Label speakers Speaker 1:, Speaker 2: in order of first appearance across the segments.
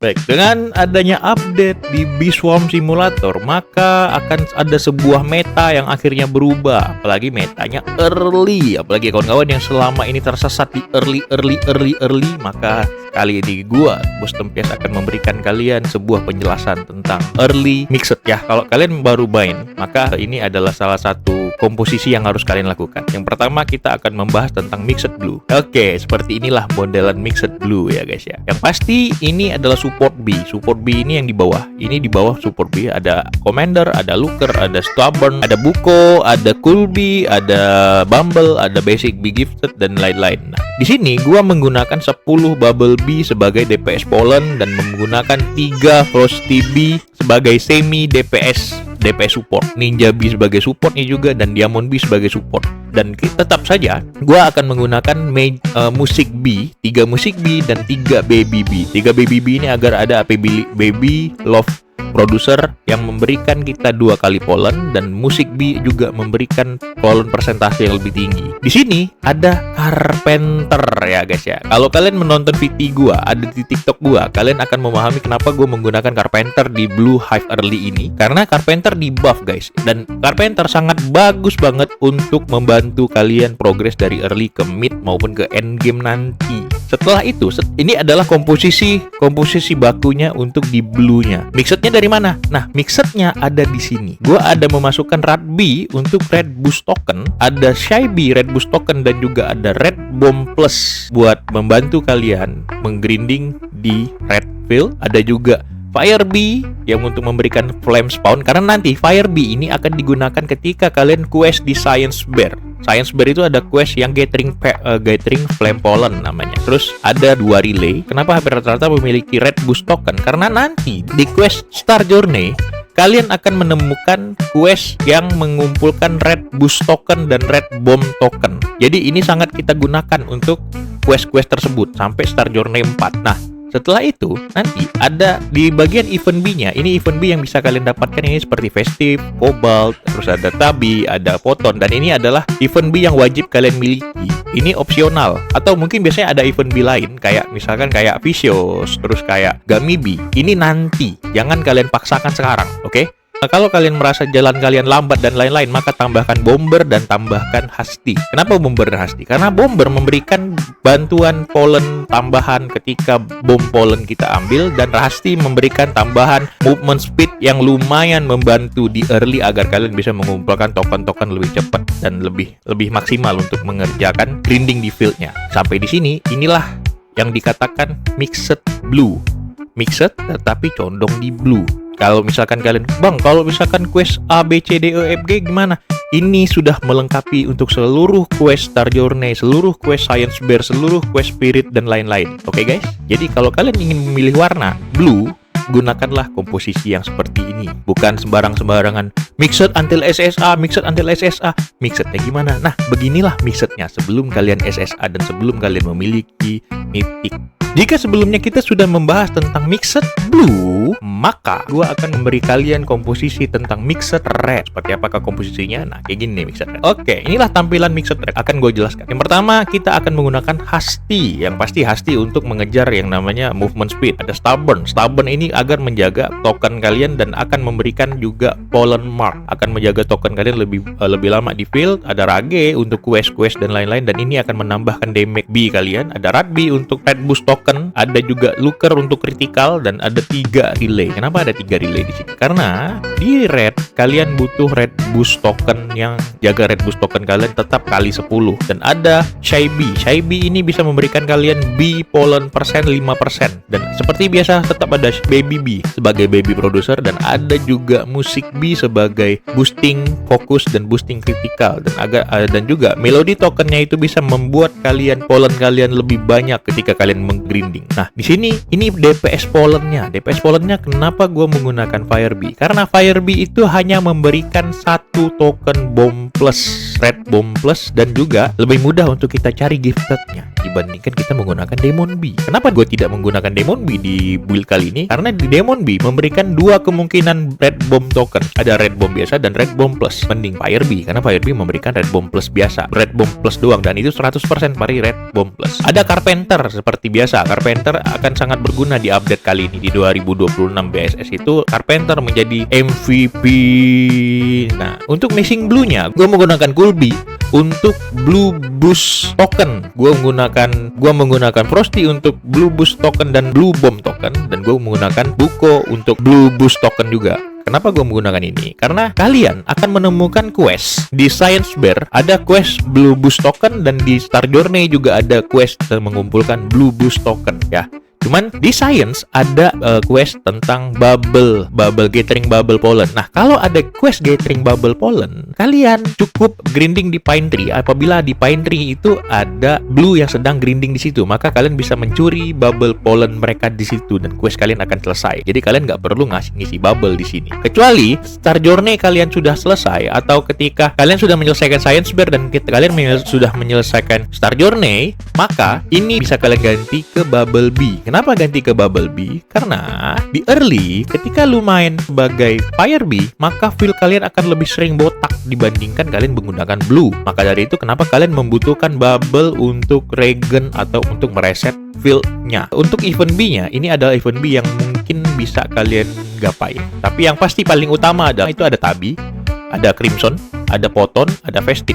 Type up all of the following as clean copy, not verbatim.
Speaker 1: Baik, dengan adanya update di Bee Swarm Simulator, maka akan ada sebuah meta yang akhirnya berubah. Apalagi metanya early, apalagi kawan-kawan yang selama ini tersesat di early, maka kali ini gua, Bos Tempias, akan memberikan kalian sebuah penjelasan tentang early mixed ya. Kalau kalian baru main, maka ini adalah salah satu komposisi yang harus kalian lakukan. Yang pertama, kita akan membahas tentang mixed blue. Oke, seperti inilah modelan mixed blue ya guys ya. Yang pasti ini adalah support B. Support B ini yang di bawah. Ini di bawah support B ada Commander, ada Looker, ada Stubborn, ada Buko, ada Kulbi, ada Bumble, ada Basic B Gifted dan lain-lain. Nah, di sini gua menggunakan 10 Bubble B sebagai DPS Pollen dan menggunakan 3 Frosty B sebagai semi DPS support, Ninja B sebagai supportnya juga, dan Diamond B sebagai support. Dan tetap saja gua akan menggunakan musik B, 3 musik B dan 3 baby B. 3 baby B ini agar ada baby love producer yang memberikan kita 2 kali pollen, dan musik B juga memberikan pollen persentase yang lebih tinggi. Di sini ada Carpenter ya guys ya. Kalau kalian menonton VT gua, ada di TikTok gua, kalian akan memahami kenapa gua menggunakan Carpenter di Blue Hive early ini. Karena Carpenter di buff guys, dan Carpenter sangat bagus banget untuk membantu kalian progres dari early ke mid maupun ke end game nanti. Setelah itu, ini adalah komposisi bakunya untuk di blue-nya. Mixednya dari mana? Nah, mixednya ada di sini. Gua ada memasukkan Rat B untuk Red Boost Token, ada Shy B Red Boost Token, dan juga ada Red Bomb Plus buat membantu kalian menggrinding di Red Field. Ada juga Fire B yang untuk memberikan Flame Spawn, karena nanti Fire B ini akan digunakan ketika kalian quest di Science Bear. Science Bear itu ada quest yang gathering Flame Pollen namanya. Terus ada 2 relay. Kenapa hampir rata-rata memiliki Red Boost Token? Karena nanti di quest Star Journey kalian akan menemukan quest yang mengumpulkan Red Boost Token dan Red Bomb Token. Jadi ini sangat kita gunakan untuk quest-quest tersebut sampai Star Journey 4. Nah, setelah itu nanti ada di bagian event B-nya. Ini event B yang bisa kalian dapatkan ini seperti Festive, Cobalt, terus ada Tabi, ada Photon, dan ini adalah event B yang wajib kalian miliki. Ini opsional, atau mungkin biasanya ada event B lain kayak misalkan kayak Vicious, terus kayak Gummy B. Ini nanti, jangan kalian paksakan sekarang, oke? Nah, kalau kalian merasa jalan kalian lambat dan lain-lain, maka tambahkan Bomber dan tambahkan Hasty. Kenapa Bomber dan Hasty? Karena Bomber memberikan bantuan pollen tambahan ketika bom pollen kita ambil, dan Hasty memberikan tambahan movement speed yang lumayan membantu di early agar kalian bisa mengumpulkan token-token lebih cepat dan lebih maksimal untuk mengerjakan grinding di fieldnya. Sampai di sini, inilah yang dikatakan mixed blue. Mixed tetapi condong di blue. Kalau misalkan kalian, Bang, kalau misalkan quest A, B, C, D, E, F, G gimana? Ini sudah melengkapi untuk seluruh quest Star Journey, seluruh quest Science Bear, seluruh quest Spirit, dan lain-lain. Oke guys? Jadi kalau kalian ingin memilih warna blue, gunakanlah komposisi yang seperti ini. Bukan sembarangan mixed until SSA, mixednya gimana? Nah, beginilah mixednya sebelum kalian SSA dan sebelum kalian memiliki mythic. Jika sebelumnya kita sudah membahas tentang mixed blue, maka gua akan memberi kalian komposisi tentang mixed red. Seperti apakah komposisinya? Nah, kayak gini nih mixed red. Oke, inilah tampilan mixed red. Akan gue jelaskan. Yang pertama, kita akan menggunakan Hasty. Yang pasti Hasty untuk mengejar yang namanya movement speed. Ada Stubborn. Stubborn ini agar menjaga token kalian dan akan memberikan juga pollen mark. Akan menjaga token kalian lebih lama di field. Ada Rage untuk quest-quest dan lain-lain, dan ini akan menambahkan damage B kalian. Ada Rat B untuk red boost token, ada juga Looker untuk critical, dan ada 3 relay. Kenapa ada 3 relay di sini? Karena di red kalian butuh red boost token yang jaga red boost token kalian tetap kali 10, dan ada Shy B. Shy B ini bisa memberikan kalian B pollen persen 5%, dan seperti biasa tetap ada baby B sebagai baby producer, dan ada juga musik B sebagai boosting fokus dan boosting critical, dan juga melody tokennya itu bisa membuat pollen kalian lebih banyak ketika kalian menggrinding. Nah, di sini ini DPS pollennya. DPS pollennya kenapa gue menggunakan Fire B? Karena Fire B itu hanya memberikan 1 token bomb plus, red bomb plus, dan juga lebih mudah untuk kita cari giftednya. dibandingkan kita menggunakan Demon B. Kenapa gue tidak menggunakan Demon B di build kali ini? Karena di Demon B memberikan dua kemungkinan Red Bomb token. Ada Red Bomb biasa dan Red Bomb Plus. Mending Fire B, karena Fire B memberikan Red Bomb Plus biasa. Red Bomb Plus doang, dan itu 100% pari Red Bomb Plus. Ada Carpenter seperti biasa. Carpenter akan sangat berguna di update kali ini. Di 2026 BSS itu Carpenter menjadi MVP. Nah, untuk missing blue-nya, gue menggunakan Gulby. Untuk Blue Boost token, gue menggunakan Frosty untuk Blue Boost token dan Blue Bomb token, dan gue menggunakan Buko untuk Blue Boost token juga. Kenapa gue menggunakan ini? Karena kalian akan menemukan quest di Science Bear, ada quest Blue Boost token, dan di Star Journey juga ada quest mengumpulkan Blue Boost token ya. Cuman di Science ada quest tentang bubble gathering bubble pollen. Nah, kalau ada quest gathering bubble pollen, kalian cukup grinding di Pine Tree. Apabila di Pine Tree itu ada blue yang sedang grinding di situ, maka kalian bisa mencuri bubble pollen mereka di situ dan quest kalian akan selesai. Jadi kalian nggak perlu ngisi bubble di sini. Kecuali Star Journey kalian sudah selesai, atau ketika kalian sudah menyelesaikan Science Bear dan kalian sudah menyelesaikan Star Journey, maka ini bisa kalian ganti ke Bubble Bee. Kenapa ganti ke Bubble Bee? Karena di early, ketika lu main sebagai Fire Bee, maka feel kalian akan lebih sering botak dibandingkan kalian menggunakan Blue. Maka dari itu kenapa kalian membutuhkan Bubble untuk regen atau untuk mereset feel-nya. Untuk event B-nya, ini adalah event B yang mungkin bisa kalian gapai. Tapi yang pasti paling utama adalah itu ada Tabi, ada Crimson, ada Poton, ada Festic.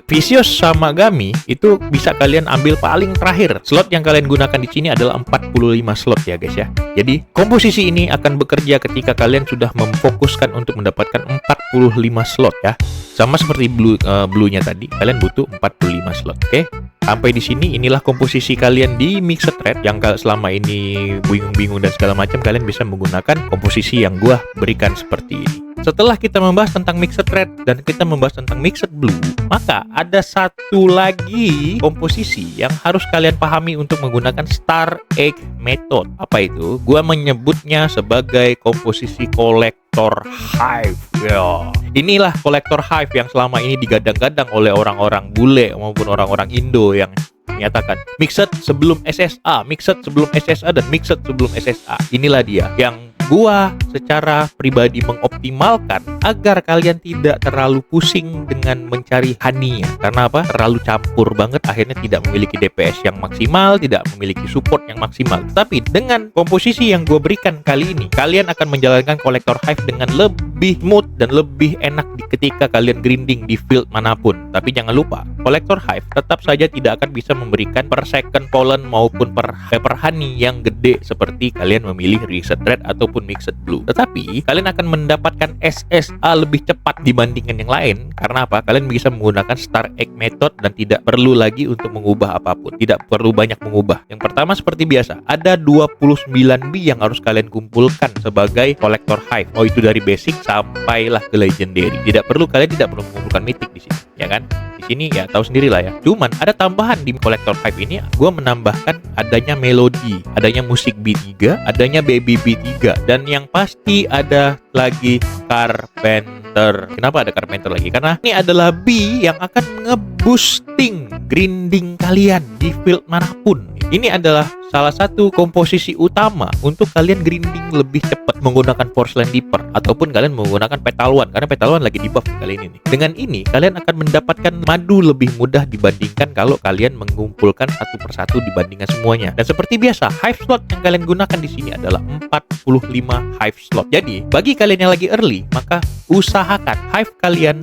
Speaker 1: Vicious sama Gami itu bisa kalian ambil paling terakhir. Slot yang kalian gunakan di sini adalah 45 slot ya guys ya. Jadi komposisi ini akan bekerja ketika kalian sudah memfokuskan untuk mendapatkan 45 slot ya. Sama seperti blue-nya tadi, kalian butuh 45 slot. Oke. Sampai di sini inilah komposisi kalian di Mixed Red yang selama ini bingung-bingung dan segala macam, kalian bisa menggunakan komposisi yang gua berikan seperti ini. Setelah kita membahas tentang Mixed Red dan kita membahas tentang Mixed Blue, maka ada satu lagi komposisi yang harus kalian pahami untuk menggunakan Star Egg Method. Apa itu? Gua menyebutnya sebagai komposisi Collector Hive. Ya. Inilah Collector Hive yang selama ini digadang-gadang oleh orang-orang bule maupun orang-orang Indo yang menyatakan mixed sebelum SSA, mixed sebelum SSA, dan mixed sebelum SSA. Inilah dia yang gua secara pribadi mengoptimalkan agar kalian tidak terlalu pusing dengan mencari honey-nya. Karena apa? Terlalu campur banget, akhirnya tidak memiliki DPS yang maksimal, tidak memiliki support yang maksimal. Tapi dengan komposisi yang gua berikan kali ini, kalian akan menjalankan Collector Hive dengan lebih smooth dan lebih enak ketika kalian grinding di field manapun. Tapi jangan lupa, Collector Hive tetap saja tidak akan bisa memberikan per second pollen maupun per honey yang gede seperti kalian memilih Reset Red ataupun Mixed Blue. Tetapi kalian akan mendapatkan SSA lebih cepat dibandingkan yang lain. Karena apa? Kalian bisa menggunakan Star Egg Method dan tidak perlu lagi untuk mengubah apapun. Tidak perlu banyak mengubah. Yang pertama seperti biasa, ada 29 B yang harus kalian kumpulkan sebagai Collector Hive. Oh, itu dari basic sampailah ke legendary. Kalian tidak perlu mengumpulkan mythic di sini, ya kan? Di sini ya tahu sendiri lah ya. Cuman ada tambahan di Collector Hive ini, gue menambahkan adanya melodi, adanya musik B3, adanya baby B3, dan yang pasti ada lagi Carpenter. Kenapa ada Carpenter lagi? Karena ini adalah B yang akan nge-boosting grinding kalian di field manapun. Ini adalah salah satu komposisi utama untuk kalian grinding lebih cepat menggunakan Porcelain Dipper ataupun kalian menggunakan Petal One, karena Petal One lagi di buff kali ini nih. Dengan ini kalian akan mendapatkan madu lebih mudah dibandingkan kalau kalian mengumpulkan satu persatu dibandingkan semuanya. Dan seperti biasa, hive slot yang kalian gunakan di sini adalah 45 hive slot. Jadi bagi kalian yang lagi early, maka usahakan hive kalian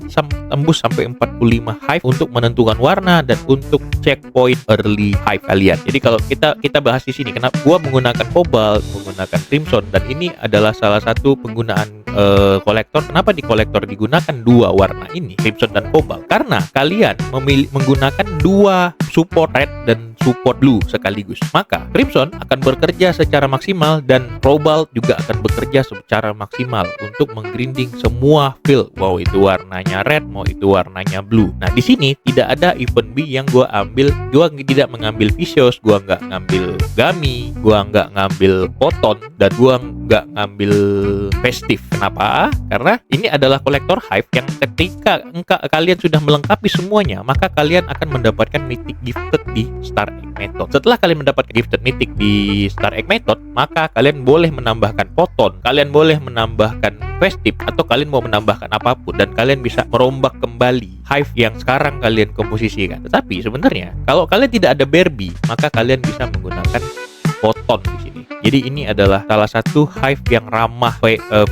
Speaker 1: tembus sampai 45 hive untuk menentukan warna dan untuk checkpoint early hive kalian. Jadi kalau kita bahas di sini, kenapa gua menggunakan Cobalt, menggunakan Crimson, dan ini adalah salah satu penggunaan kolektor. Kenapa di kolektor digunakan dua warna ini, Crimson dan Cobalt? Karena kalian menggunakan dua support red dan support blue sekaligus. Maka Crimson akan bekerja secara maksimal dan Cobalt juga akan bekerja secara maksimal untuk menggrinding semua field. Mau itu warnanya red, mau itu warnanya blue. Nah, di sini tidak ada event B yang gua ambil. Gua tidak mengambil Vicious, gua nggak ngambil Gami, gua nggak ngambil Poton, dan gua nggak ngambil Festive. Kenapa? Karena ini adalah Collector Hive yang ketika kalian sudah melengkapi semuanya, maka kalian akan mendapatkan mythic gifted di Star Egg Method. Setelah kalian mendapatkan gifted mythic di Star Egg Method, maka kalian boleh menambahkan Photon, kalian boleh menambahkan quest tip, atau kalian mau menambahkan apapun, dan kalian bisa merombak kembali hive yang sekarang kalian komposisikan. Tetapi sebenarnya kalau kalian tidak ada Barbie, maka kalian bisa menggunakan Photon di sini. Jadi ini adalah salah satu hive yang ramah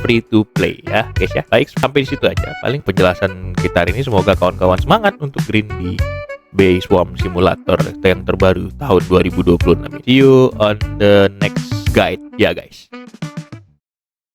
Speaker 1: free to play ya guys ya. Baik, sampai di situ aja paling penjelasan kita hari ini. Semoga kawan-kawan semangat untuk green di Bee Swarm Simulator yang terbaru tahun 2026. See you on the next guide ya guys.